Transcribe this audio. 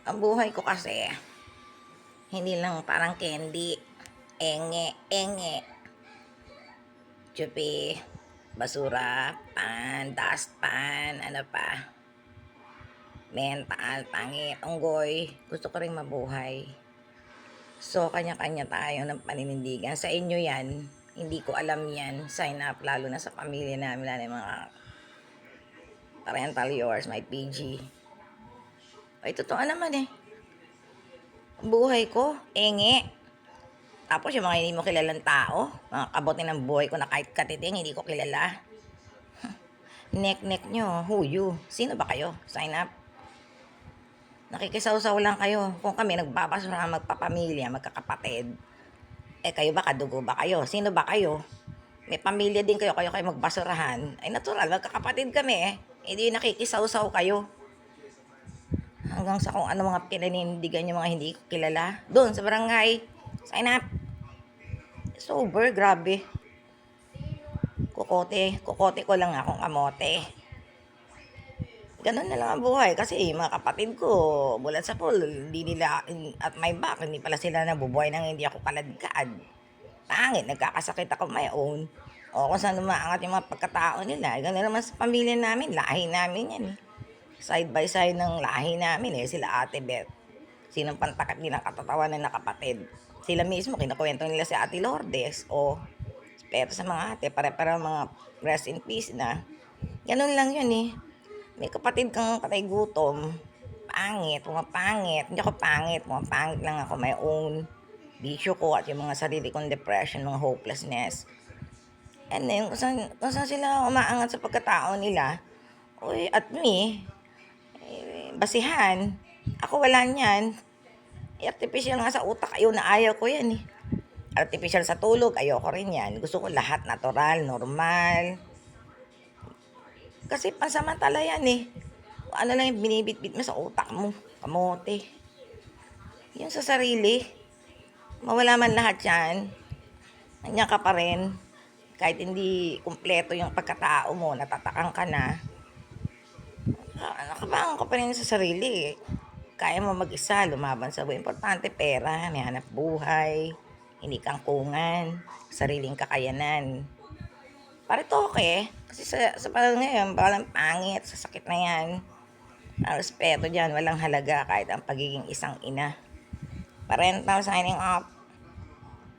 Ang buhay ko kasi, hindi lang parang candy. Enge, enge. Chupi, basura, pan, dust pan, ano pa. Mental, pangit, unggoy. Gusto ko rin mabuhay. So, kanya-kanya tayo ng paninindigan. Sa inyo yan, hindi ko alam yan. Sign up, lalo na sa pamilya namin, lalo yung mga parental yours, my PG. Ay, totoo naman eh. Ang buhay ko, enge. Tapos yung mga hindi mo kilalang tao, mga kabote ng buhay ko na kahit katiting, hindi ko kilala. Nek-nek nyo, who you? Sino ba kayo? Sign up. Nakikisaw-saw lang kayo. Kung kami nagbabasura, magpapamilya, magkakapatid. Eh kayo ba, kadugo ba kayo? Sino ba kayo? May pamilya din kayo, kayo magbasurahan. Ay natural, magkakapatid kami eh. Hindi nakikisaw-saw kayo. Hanggang sa kung ano mga pinanindigan yung mga hindi ko kilala. Doon sa barangay, sign up. Sober, grabe. Kukote ko lang akong kamote. Ganun na lang ang buhay kasi mga kapatid ko, bulat sa pool, hindi nila at my back, hindi pala sila nabubuhay nang hindi ako kaladkad. Pangit, nagkakasakit ako my own. O kung saan umaangat yung mga pagkatao nila. Ganun naman sa pamilya namin, lahi namin yan eh. Side by side ng lahi namin eh, sila Ate Beth. Sinong pantakat din ang katatawanan na kapatid. Sila mismo, kinukwento nila si Ate Lourdes o pero sa mga ate, pare-para mga rest in peace na. Ganun lang yun eh. May kapatid kang patay gutom. Pangit, mga pangit. Hindi ako pangit, mga pangit lang ako. May own bisyo ko at yung mga sarili kong depression, mga hopelessness. And then, kung saan sila umaangat sa pagkatao nila, uy, at me, basihan. Ako wala niyan. Artificial nga sa utak, ayaw na ayaw ko yan eh. Artificial sa tulog, ayoko rin yan. Gusto ko lahat natural, normal. Kasi pansamantala yan eh. Ano lang yung binibitbit mo sa utak mo. Kamote. Yung sa sarili, mawala man lahat yan. Nandiyan ka pa rin. Kahit hindi kumpleto yung pagkatao mo, natatakang ka na. Nakabangon ka pa rin sa sarili eh. Kaya mo mag-isa, lumaban sa buhay. Importante pera, may hanap buhay, hindi kangkungan, sariling kakayanan. Paritoke, kasi sa panahon ngayon, parang pangit, sasakit na yan. Ang respeto dyan, walang halaga kahit ang pagiging isang ina. Parental signing off.